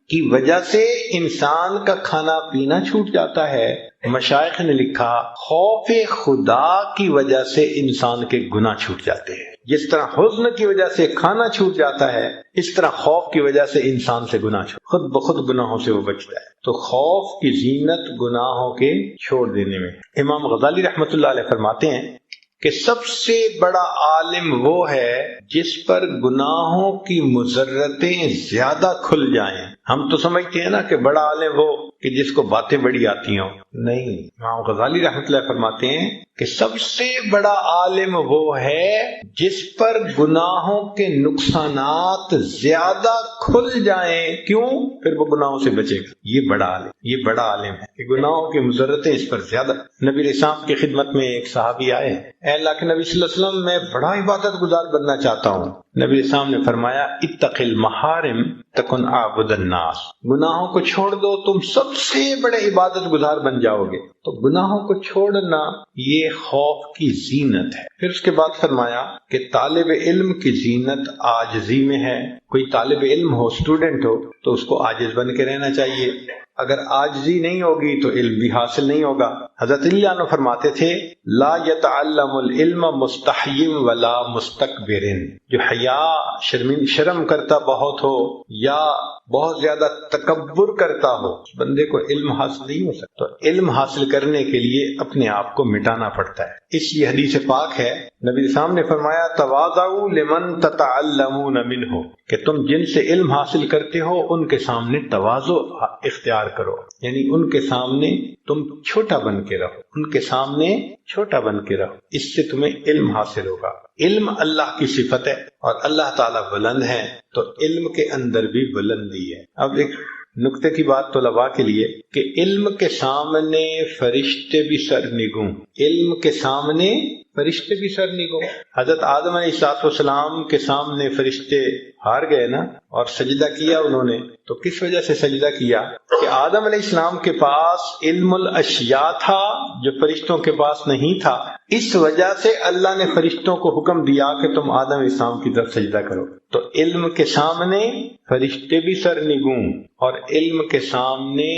کی وجہ سے انسان کا کھانا پینا چھوٹ جاتا ہے۔ مشائخ نے لکھا خوف خدا کی وجہ سے انسان کے گناہ چھوٹ جاتے ہیں۔ جس طرح حزن کی وجہ سے کھانا چھوٹ جاتا ہے، اس طرح خوف کی وجہ سے انسان سے گناہ خود بخود گناہوں سے وہ بچتا ہے۔ تو خوف کی زینت گناہوں کے چھوڑ دینے میں۔ امام غزالی رحمۃ اللہ علیہ فرماتے ہیں کہ سب سے بڑا عالم وہ ہے جس پر گناہوں کی مضرتیں زیادہ کھل جائیں۔ ہم تو سمجھتے ہیں نا کہ بڑا عالم وہ کہ جس کو باتیں بڑی آتی ہوں، نہیں، امام غزالی رحمۃ اللہ فرماتے ہیں کہ سب سے بڑا عالم وہ ہے جس پر گناہوں کے نقصانات زیادہ کھل جائیں۔ کیوں؟ پھر وہ گناہوں سے بچے گا۔ یہ بڑا عالم ہے کہ گناہوں کی مضرتیں اس پر زیادہ۔ نبی علیہ السلام کی خدمت میں ایک صحابی آئے، اے اللہ کے نبی صلی اللہ علیہ وسلم میں بڑا عبادت گزار بننا چاہتا ہوں۔ نبی علیہ السلام نے فرمایا اتق المحارم تکن اعبد الناس، گناہوں کو چھوڑ دو تم سب سے بڑے عبادت گزار بن جاؤ گے۔ تو گناہوں کو چھوڑنا یہ خوف کی زینت ہے۔ پھر اس کے بعد فرمایا کہ طالب علم کی زینت عاجزی میں ہے. کوئی طالب علم ہو، اسٹوڈنٹ ہو، تو اس کو عاجز بن کے رہنا چاہیے. اگر عاجزی نہیں ہوگی تو علم بھی حاصل نہیں ہوگا. حضرت علی عنہ فرماتے تھے لا يتعلم العلم مستحیم ولا مستکبر. جو حیا شرم کرتا بہت ہو یا بہت زیادہ تکبر کرتا ہو، بندے کو علم حاصل نہیں ہو سکتا. تو علم حاصل کرنے کے لیے اپنے آپ کو مٹانا پڑتا ہے. اس لیے حدیث پاک ہے، نبی اسلام نے فرمایا تواضعوا لمن تتعلمون منہ، کہ تم جن سے علم حاصل کرتے ہو ان کے سامنے تواضع اختیار کرو، یعنی ان کے سامنے تم چھوٹا بن کے رہو، ان کے سامنے چھوٹا بن کے رہو. اس سے تمہیں علم حاصل ہوگا. علم اللہ کی صفت ہے اور اللہ تعالیٰ بلند ہے، تو علم کے اندر بھی بلندی ہے. اب ایک نقطے کی بات طلباء کے لیے کہ علم کے سامنے فرشتے بھی سرنگوں، علم کے سامنے فرشتے بھی سرنگوں. حضرت آدم علیہ السلام کے سامنے فرشتے ہار گئے نا، اور سجدہ کیا انہوں نے. تو کس وجہ سے سجدہ کیا؟ کہ آدم علیہ السلام کے پاس علم الاشیاء تھا جو فرشتوں کے پاس نہیں تھا. اس وجہ سے اللہ نے فرشتوں کو حکم دیا کہ تم آدم علیہ السلام کی طرف سجدہ کرو. تو علم کے سامنے فرشتے بھی سرنگوں اور علم کے سامنے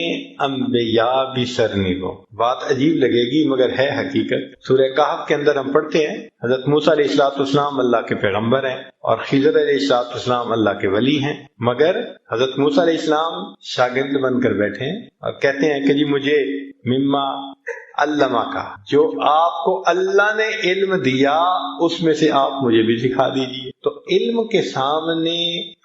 انبیاء بھی سرنگوں. بات عجیب لگے گی مگر ہے حقیقت. سورہ کہف کے اندر ہم پڑھتے ہیں حضرت موسیٰ علیہ السلام اللہ کے پیغمبر ہیں اور خضر علیہ السلام اللہ کے ولی ہیں، مگر حضرت موسیٰ علیہ السلام شاگرد بن کر بیٹھے ہیں اور کہتے ہیں کہ جی مجھے مما علمہ کا، جو آپ کو اللہ نے علم دیا اس میں سے آپ مجھے بھی سکھا دیجیے. تو علم کے سامنے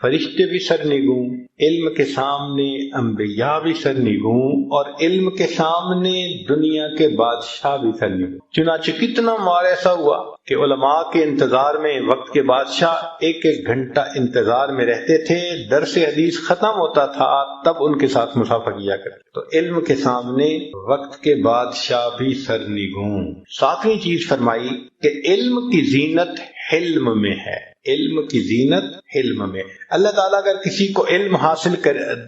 فرشتے بھی سرنگوں، علم کے سامنے انبیاء بھی سرنگوں اور علم کے سامنے دنیا کے بادشاہ بھی سرنگوں. چنانچہ کتنا مار ایسا ہوا کہ علماء کے انتظار میں وقت کے بادشاہ ایک ایک گھنٹہ انتظار میں رہتے تھے. درس حدیث ختم ہوتا تھا تب ان کے ساتھ مسافہ کیا کرتے. تو علم کے سامنے وقت کے بادشاہ بھی سرنگوں. ساتویں چیز فرمائی کہ علم کی زینت حلم میں ہے. علم کی زینت حلم میں. اللہ تعالیٰ اگر کسی کو علم حاصل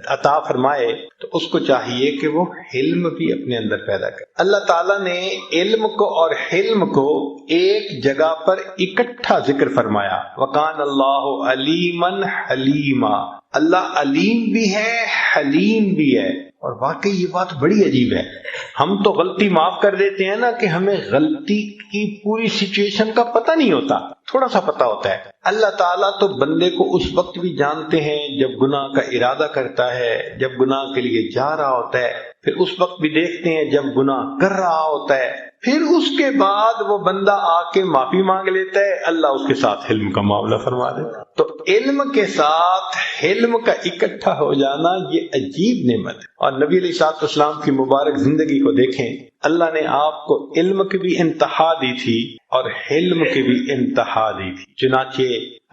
عطا فرمائے تو اس کو چاہیے کہ وہ حلم بھی اپنے اندر پیدا کرے. اللہ تعالیٰ نے علم کو اور حلم کو ایک جگہ پر اکٹھا ذکر فرمایا. وَقَانَ اللَّهُ عَلِيمًا حَلِيمًا. اللہ علیم بھی ہے، حلیم بھی ہے. اور واقعی یہ بات بڑی عجیب ہے. ہم تو غلطی معاف کر دیتے ہیں نا کہ ہمیں غلطی کی پوری سچویشن کا پتہ نہیں ہوتا، تھوڑا سا پتہ ہوتا ہے. اللہ تعالیٰ تو بندے کو اس وقت بھی جانتے ہیں جب گناہ کا ارادہ کرتا ہے، جب گناہ کے لیے جا رہا ہوتا ہے، پھر اس وقت بھی دیکھتے ہیں جب گناہ کر رہا ہوتا ہے، پھر اس کے بعد وہ بندہ آ کے معافی مانگ لیتا ہے، اللہ اس کے ساتھ علم کا معاملہ فرما دیتا. تو علم کے ساتھ علم کا اکٹھا ہو جانا یہ عجیب نعمت ہے. اور نبی علیہ السلام کی مبارک زندگی کو دیکھیں، اللہ نے آپ کو علم کی بھی انتہا دی تھی اور حلم کی بھی انتہا دی تھی. چنانچہ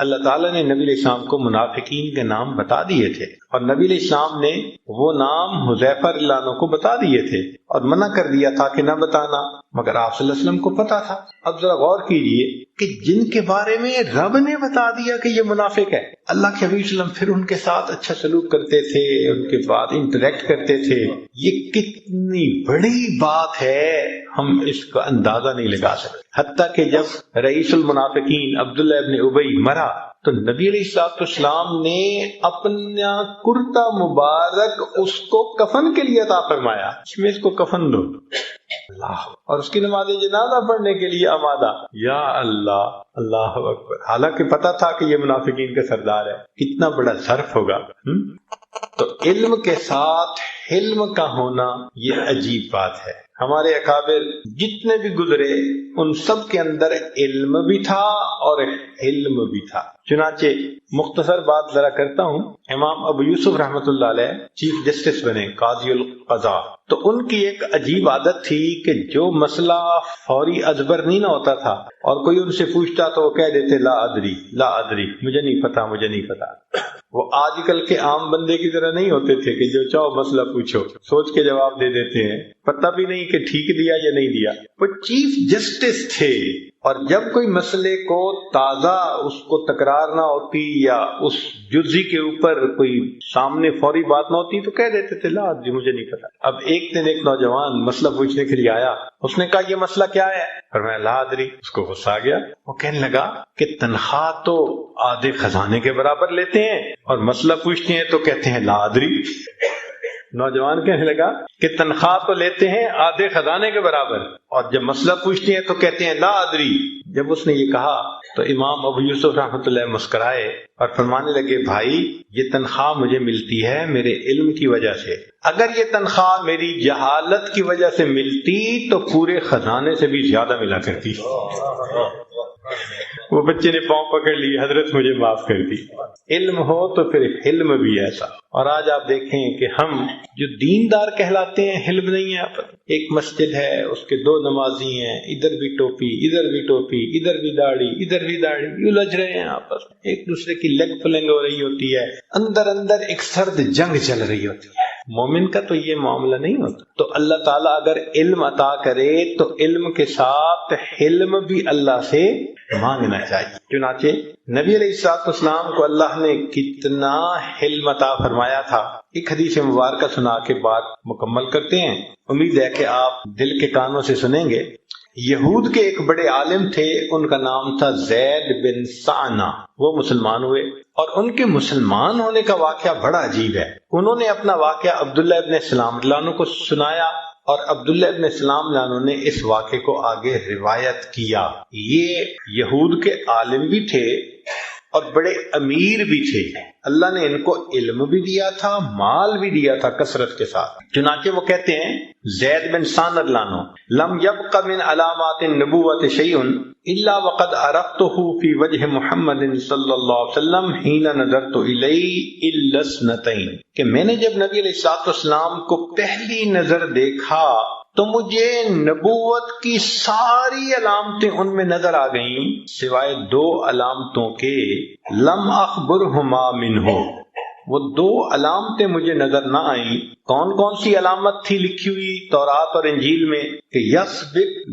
اللہ تعالیٰ نے نبی علیہ السلام کو منافقین کے نام بتا دیے تھے اور نبی علیہ السلام نے وہ نام حذیفہ رضی اللہ عنہ کو بتا دیے تھے اور منع کر دیا تھا کہ نہ بتانا، مگر آپ صلی اللہ علیہ وسلم کو پتا تھا. اب ذرا غور کیجئے کہ جن کے بارے میں رب نے بتا دیا کہ یہ منافق ہے، اللہ کے حبیب صلی اللہ علیہ وسلم پھر ان کے ساتھ اچھا سلوک کرتے تھے، ان کے بعد انٹریکٹ کرتے تھے. یہ کتنی بڑی بات ہے، ہم اس کا اندازہ نہیں لگا سکتے. حتیٰ کہ جب رئیس المنافقین عبداللہ ابن ابی مرا تو نبی علیہ السلام نے اپنا کرتا مبارک اس کو کفن کے لیے عطا فرمایا، اس میں اس کو کفن دو اللہ، اور اس کی نماز جنازہ پڑھنے کے لیے آمادہ. یا اللہ، اللہ اکبر. حالانکہ پتا تھا کہ یہ منافقین کا سردار ہے. کتنا بڑا ظرف ہوگا. تو علم کے ساتھ علم کا ہونا یہ عجیب بات ہے. ہمارے اکابر جتنے بھی گزرے ان سب کے اندر علم بھی تھا اور علم بھی تھا. چنانچہ مختصر بات ذرا کرتا ہوں. امام ابو یوسف رحمۃ اللہ علیہ چیف جسٹس بنے، قاضی القضاء. تو ان کی ایک عجیب عادت تھی کہ جو مسئلہ فوری ازبر نہیں نہ ہوتا تھا اور کوئی ان سے پوچھتا تو وہ کہہ دیتے لا ادری، لا ادری، مجھے نہیں پتا، مجھے نہیں پتا. وہ آج کل کے عام بندے کی طرح نہیں ہوتے تھے کہ جو چاہو مسئلہ پوچھو، سوچ کے جواب دے دیتے ہیں، پتہ بھی نہیں کہ ٹھیک دیا یا نہیں دیا. وہ چیف جسٹس تھے اور جب کوئی مسئلے کو تازہ اس کو تکرار نہ ہوتی یا اس جزی کے اوپر کوئی سامنے فوری بات نہ ہوتی تو کہہ دیتے تھے لا ادری، مجھے نہیں پتا۔ اب ایک دن ایک نوجوان مسئلہ پوچھنے کے لیے آیا، اس نے کہا یہ مسئلہ کیا ہے؟ فرمایا لا ادری۔ اس کو غصہ آ گیا، وہ کہنے لگا کہ تنخواہ تو آدھے خزانے کے برابر لیتے ہیں اور مسئلہ پوچھتے ہیں تو کہتے ہیں لا ادری۔ نوجوان کہنے لگا کہ تنخواہ تو لیتے ہیں آدھے خزانے کے برابر اور جب مسئلہ پوچھتے ہیں تو کہتے ہیں لا ادری۔ جب اس نے یہ کہا تو امام ابو یوسف رحمۃ اللہ مسکرائے اور فرمانے لگے بھائی یہ تنخواہ مجھے ملتی ہے میرے علم کی وجہ سے، اگر یہ تنخواہ میری جہالت کی وجہ سے ملتی تو پورے خزانے سے بھی زیادہ ملا کرتی۔ وہ بچے نے پاؤں پکڑ لی، حضرت مجھے معاف کر دی۔ علم ہو تو پھر حلم بھی ایسا۔ اور آج آپ دیکھیں کہ ہم جو دیندار کہلاتے ہیں حلم نہیں ہے۔ آپ ایک مسجد ہے، اس کے 2 نمازی ہیں، ادھر بھی ٹوپی ادھر بھی ٹوپی، ادھر بھی داڑھی ادھر بھی داڑھی، الجھ رہے ہیں آپس میں، ایک دوسرے کی لیگ پلنگ ہو رہی ہوتی ہے، اندر اندر ایک سرد جنگ چل رہی ہوتی ہے۔ مومن کا تو یہ معاملہ نہیں ہوتا۔ تو اللہ تعالیٰ اگر علم عطا کرے تو علم کے ساتھ حلم بھی اللہ سے مانگنا چاہیے۔ چنانچہ نبی علیہ السلام کو اللہ نے کتنا حلم عطا فرمایا تھا۔ ایک حدیث مبارکہ سنا کے بات مکمل کرتے ہیں، امید ہے کہ آپ دل کے کانوں سے سنیں گے۔ یہود کے ایک بڑے عالم تھے، ان کا نام تھا زید بن سعنہ۔ وہ مسلمان ہوئے اور ان کے مسلمان ہونے کا واقعہ بڑا عجیب ہے۔ انہوں نے اپنا واقعہ عبداللہ ابن سلام رضی اللہ عنہ کو سنایا اور عبداللہ ابن سلام رضی اللہ عنہ نے اس واقعے کو آگے روایت کیا۔ یہ یہود کے عالم بھی تھے اور بڑے امیر بھی تھے، اللہ نے ان کو علم بھی دیا تھا، مال بھی دیا تھا کثرت کے ساتھ۔ چنانچہ وہ کہتے ہیں زید بن ثابت رضی اللہ عنہ لم يبق من علامات النبوة شيء الا وقد عرفته في وجه محمد صلی اللہ علیہ وسلم حين نظرت الیہ الا اثنتين، کہ میں نے جب نبی علیہ الصلوۃ والسلام کو پہلی نظر دیکھا تو مجھے نبوت کی ساری علامتیں ان میں نظر آ گئیں سوائے 2 علامتوں کے، لم اخبرہما منہ، وہ 2 علامتیں مجھے نظر نہ آئیں۔ کون کون سی علامت تھی لکھی ہوئی تورات اور انجیل میں؟ کہ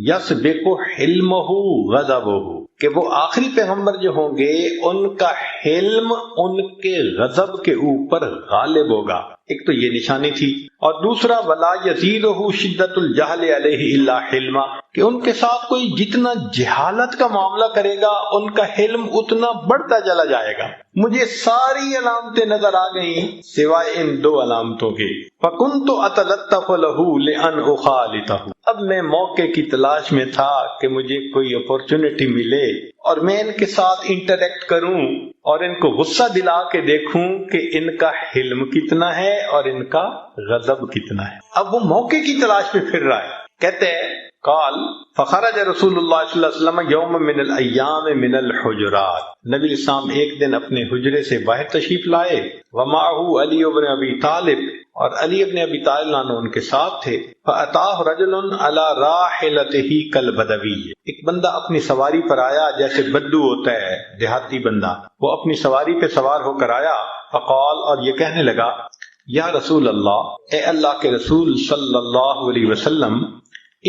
یسبق حلمہ غضبہ، کہ وہ آخری پیغمبر جو ہوں گے ان کا حلم ان کے غضب کے اوپر غالب ہوگا۔ ایک تو یہ نشانی تھی، اور دوسرا ولا یزیدہ شدت الجہل علیہ الا حلما، کہ ان کے ساتھ کوئی جتنا جہالت کا معاملہ کرے گا ان کا حلم اتنا بڑھتا چلا جائے گا۔ مجھے ساری علامتیں نظر آ گئیں سوائے ان 2 علامتوں کے۔ فَكُنْتُ أَتَلَطَّفُ لَهُ لِأَنْ أُخَالِطَهُ، اب میں موقع کی تلاش میں تھا کہ مجھے کوئی اپورچونٹی ملے اور میں ان کے ساتھ انٹریکٹ کروں اور ان کو غصہ دلا کے دیکھوں کہ ان کا حلم کتنا ہے اور ان کا غضب کتنا ہے۔ اب وہ موقع کی تلاش میں پھر رہا ہے۔ کہتے ہیں قال فخرج رسول اللہ صلی اللہ علیہ وسلم یوم من الایام من الحجرات، نبی الاسلام ایک دن اپنے حجرے سے باہر تشریف لائے، ومعه علی بن ابی طالب، اور علی ابن ابی طالب عنہ ان کے ساتھ تھے۔ فاتاہ رجل علی راحلته کالبدوی، ایک بندہ اپنی سواری پر آیا جیسے بدو ہوتا ہے دیہاتی بندہ، وہ اپنی سواری پہ سوار ہو کر آیا، فقال، اور یہ کہنے لگا یا رسول اللہ، اے اللہ کے رسول صلی اللہ علیہ وسلم،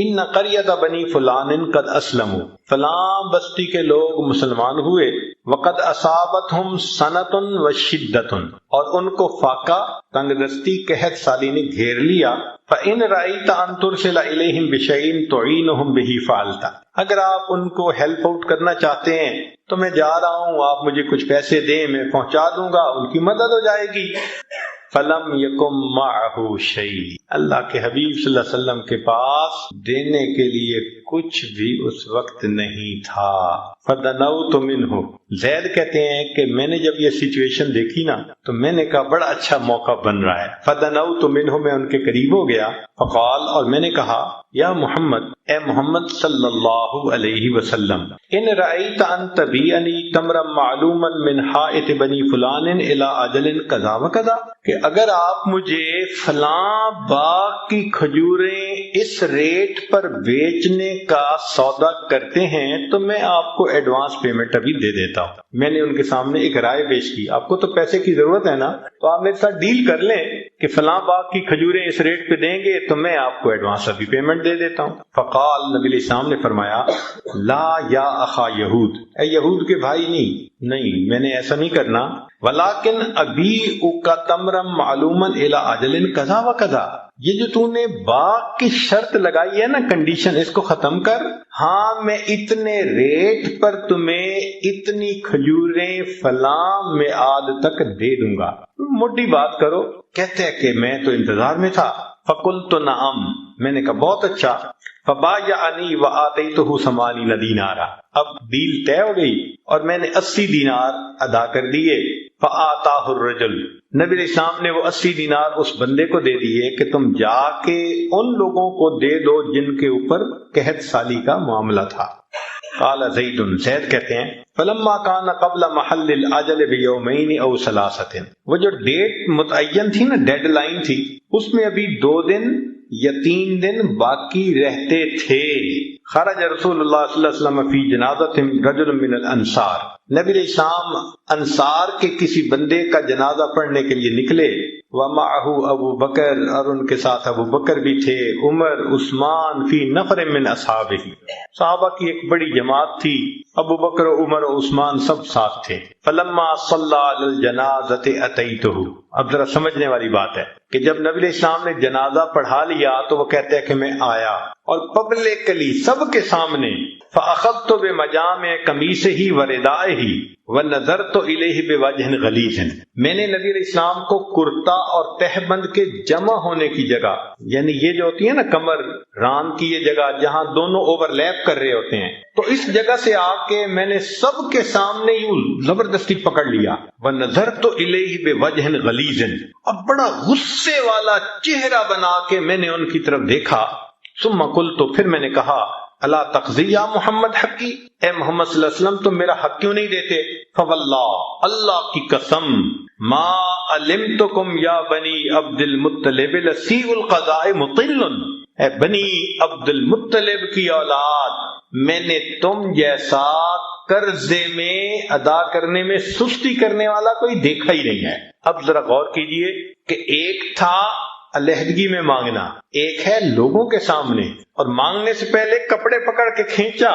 ان قریۃ بنی فلان قد اسلموا، فلاں بستی کے لوگ مسلمان ہوئے، وقد اصابتہم سنۃ وشدۃ، اور ان کو فاقہ، تنگ دستی، قحط سالی نے گھیر لیا، فإن رأیت ان ترسل الیہم بشیء تعینہم بہ فعلت، اگر آپ ان کو ہیلپ آؤٹ کرنا چاہتے ہیں تو میں جا رہا ہوں، آپ مجھے کچھ پیسے دیں، میں پہنچا دوں گا، ان کی مدد ہو جائے گی۔ فلم یکم معہ شیء، اللہ کے حبیب صلی اللہ علیہ وسلم کے پاس دینے کے لیے کچھ بھی اس وقت نہیں تھا۔ فدنوت منہ، زید کہتے ہیں کہ میں نے جب یہ سچویشن دیکھی نا تو میں نے کہا بڑا اچھا موقع بن رہا ہے۔ فدنوت منہ، میں ان کے قریب ہو گیا، فقال، اور میں نے کہا یا محمد، اے محمد صلی اللہ علیہ وسلم، ان رأیت ان تبیعنی تمرا معلوما من حائط بنی فلان الی اجل کذا و کذا، کہ اگر آپ مجھے فلاں باغ کی کھجوریں اس ریٹ پر بیچنے کا سودا کرتے ہیں تو میں آپ کو ایڈوانس پیمنٹ ابھی دے دیتا ہوں۔ میں نے ان کے سامنے ایک رائے پیش کی، آپ کو تو پیسے کی ضرورت ہے نا، تو آپ میرے ساتھ ڈیل کر لیں کہ فلاں باغ کی کھجوریں اس ریٹ پہ دیں گے تو میں آپ کو ایڈوانس ابھی پیمنٹ دے دیتا ہوں. فقال نبی علیہ السلام نے فرمایا لا یا اخا یہود، اے یہود کے بھائی نہیں میں نے ایسا نہیں کرنا. ولیکن ابیعک تمرا معلوما الی اجل کذا و کذا، یہ جو تو نے باغ کی شرط لگائی ہے نا، کنڈیشن، اس کو ختم کر. ہاں میں اتنے ریٹ پر تمہیں اتنی کھجوریں فلاں میعاد تک دے دوں گا، موٹی بات کرو. کہتے ہیں کہ میں تو انتظار میں تھا. فقلت نعم، میں نے کہا بہت اچھا. فبایعنی وآتیتہ 80 دینارا، اب ڈیل طے ہو گئی اور میں نے 80 دینار ادا کر دیے. فآتاہ الرجل، نبی علیہ السلام نے وہ 80 دینار اس بندے کو دے دیے کہ تم جا کے ان لوگوں کو دے دو جن کے اوپر قحط سالی کا معاملہ تھا. قال زید، زید کہتے ہیں فلما کان قبل محل الاجل بیومین او ثلاثۃ، وہ جو ڈیٹ متعین تھی نا، ڈیڈ لائن تھی، اس میں ابھی 2 دن یا 3 دن باقی رہتے تھے. خرج رسول اللہ صلی اللہ علیہ وسلم فی جنازۃ رجل من الانصار، نبی علیہ السلام انصار کے کسی بندے کا جنازہ پڑھنے کے لیے نکلے. ومعہ ابو بکر، اور ان کے ساتھ ابو بکر بھی تھے، عمر، عثمان، فی نفر من اصحابہ، صحابہ کی ایک بڑی جماعت تھی، ابو بکر، عمر و عثمان سب ساتھ تھے. فلما صلی علی الجنازۃ اتیتہ، اب ذرا سمجھنے والی بات ہے کہ جب نبی علیہ السلام نے جنازہ پڑھا لیا تو وہ کہتے ہیں کہ میں آیا اور پبلکلی سب کے سامنے فاخذت بمجامع قمیصہ وردائہ ونظرت الیہ بوجہ غلیظ، میں نے نبی علیہ السلام کو کرتا اور تہبند کے جمع ہونے کی جگہ، یعنی یہ جو ہوتی ہے نا کمر ران کی یہ جگہ جہاں دونوں اوور لیپ کر رہے ہوتے ہیں، تو اس جگہ سے آ کے میں نے سب کے سامنے یوں زبردستی پکڑ لیا. ونظرت الیہ بوجہ غلیظ، اور بڑا غصے والا چہرہ بنا کے میں نے ان کی طرف دیکھا. ثم قلت، پھر میں نے کہا الا تقضی یا محمد حقی، اے محمد صلی اللہ علیہ وسلم تم میرا حق کیوں نہیں دیتے؟ فواللہ، اللہ کی قسم، ما علمتکم یا بنی عبد المطلب لسیء القضاء مطل، اے بنی عبد المطلب کی اولاد، میں نے تم جیسا قرضے میں ادا کرنے میں سستی کرنے والا کوئی دیکھا ہی نہیں ہے. اب ذرا غور کیجئے کہ ایک تھا علیحدگی میں مانگنا، ایک ہے لوگوں کے سامنے، اور مانگنے سے پہلے کپڑے پکڑ کے کھینچا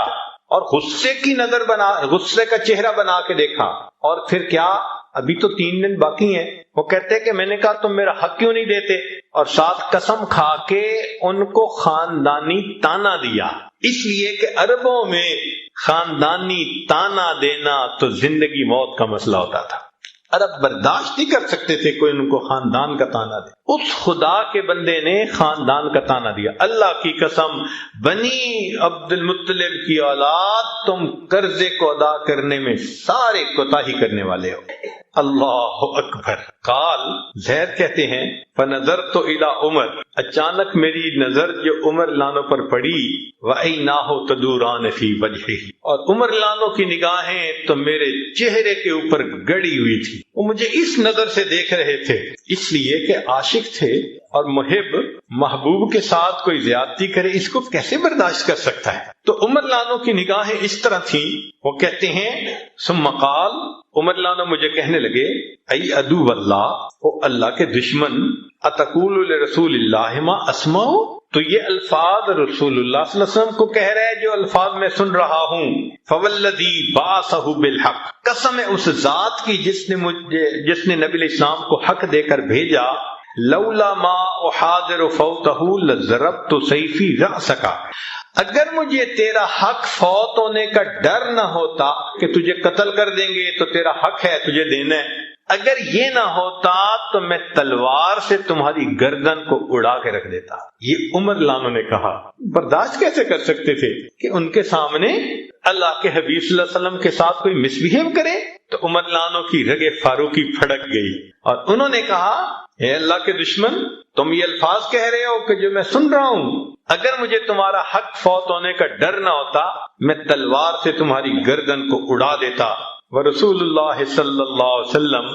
اور غصے کی نظر بنا، غصے کا چہرہ بنا کے دیکھا. اور پھر کیا، ابھی تو 3 دن باقی ہیں، وہ کہتے کہ میں نے کہا تم میرا حق کیوں نہیں دیتے، اور ساتھ قسم کھا کے ان کو خاندانی تانا دیا. اس لیے کہ عربوں میں خاندانی تانا دینا تو زندگی موت کا مسئلہ ہوتا تھا. عرب برداشت نہیں کر سکتے تھے کوئی ان کو خاندان کا تانا دے. اس خدا کے بندے نے خاندان کا تانا دیا. اللہ کی قسم، بنی عبد المطلب کی اولاد، تم قرضے کو ادا کرنے میں سارے کوتاہی کرنے والے ہو. اللہ اکبر. قال، زید کہتے ہیں فنظرت الی عمر، اچانک میری نظر جو عمر لانو پر پڑی، وعیناہ تدوران فی وجہہ، اور عمر لانو کی نگاہیں تو میرے چہرے کے اوپر گڑی ہوئی تھی. وہ مجھے اس نظر سے دیکھ رہے تھے، اس لیے کہ عاشق تھے اور محب محبوب کے ساتھ کوئی زیادتی کرے اس کو کیسے برداشت کر سکتا ہے. تو عمر لانو کی نگاہیں اس طرح تھیں. وہ کہتے ہیں ثم قال، عمر لانو مجھے کہنے لگے ای عدو اللہ، او اللہ کے دشمن، اتقول لرسول اللہ ما اسمع، تو یہ الفاظ رسول اللہ صلی اللہ علیہ وسلم کو کہہ رہے ہیں جو الفاظ میں سن رہا ہوں. فوالذی بعثہ بالحق، قسم ہے اس ذات کی جس نے نبی علیہ السلام کو حق دے کر بھیجا. لولا ما احاذر فوتہ لضربت سیفی رأسک، اگر مجھے تیرا حق فوت ہونے کا ڈر نہ ہوتا کہ تجھے قتل کر دیں گے تو تیرا حق ہے تجھے دینا ہے، اگر یہ نہ ہوتا تو میں تلوار سے تمہاری گردن کو اڑا کے رکھ دیتا. یہ عمر لانو نے کہا. برداشت کیسے کر سکتے تھے کہ ان کے سامنے اللہ کے حبیب صلی اللہ علیہ وسلم کے ساتھ کوئی مس بہیو کرے. تو عمر لانو کی رگ فاروقی پھڑک گئی اور انہوں نے کہا اے اللہ کے دشمن، تم یہ الفاظ کہہ رہے ہو کہ جو میں سن رہا ہوں، اگر مجھے تمہارا حق فوت ہونے کا ڈر نہ ہوتا میں تلوار سے تمہاری گردن کو اڑا دیتا. ورسول اللہ صلی اللہ علیہ وسلم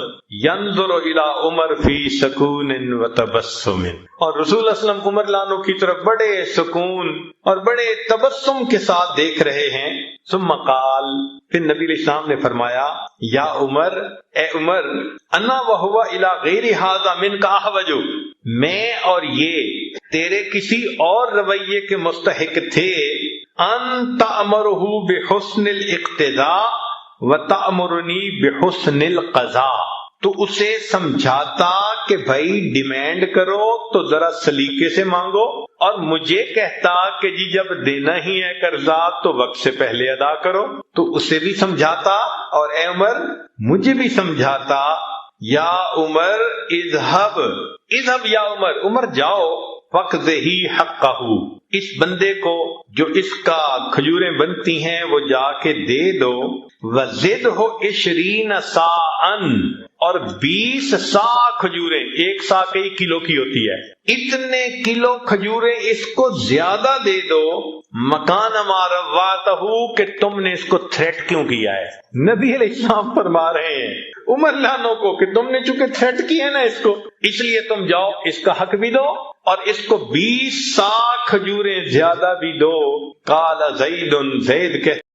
ينظر الى عمر فی سکون وتبسم، اور رسول اللہ علیہ وسلم عمر لانو کی طرف بڑے سکون اور بڑے تبسم کے ساتھ دیکھ رہے ہیں. ثم قال، پھر نبی علیہ السلام نے فرمایا یا عمر، اے عمر، انا وہو الی غیر ھذا منک احوج، میں اور یہ تیرے کسی اور رویے کے مستحق تھے، ان تأمرہ بحسن الاقتداء وتأمرنی بحسن القضاء، تو اسے سمجھاتا کہ بھائی ڈیمانڈ کرو تو ذرا سلیقے سے مانگو، اور مجھے کہتا کہ جی جب دینا ہی ہے قرضہ تو وقت سے پہلے ادا کرو، تو اسے بھی سمجھاتا، اور اے عمر مجھے بھی سمجھاتا، یا عمر اذهب اذهب یا عمر، عمر جاؤ، فقضہ حقہ، اس بندے کو جو اس کا کھجوریں بنتی ہیں وہ جا کے دے دو، وزدہ 20 صاعًا، اور 20 صاع کھجوریں، ایک صاع کئی کلو کی ہوتی ہے، اتنے کلو کھجوریں اس کو زیادہ دے دو، مکان ما رواتہ، کہ تم نے اس کو تھریٹ کیوں کیا ہے۔ نبی علیہ السلام فرما رہے ہیں عمر لانوں کو کہ تم نے چونکہ تھریٹ کیا نا اس کو، اس لیے تم جاؤ اس کا حق بھی دو اور اس کو 20 صاع کھجوریں زیادہ بھی دو۔ قال زید، زید کہ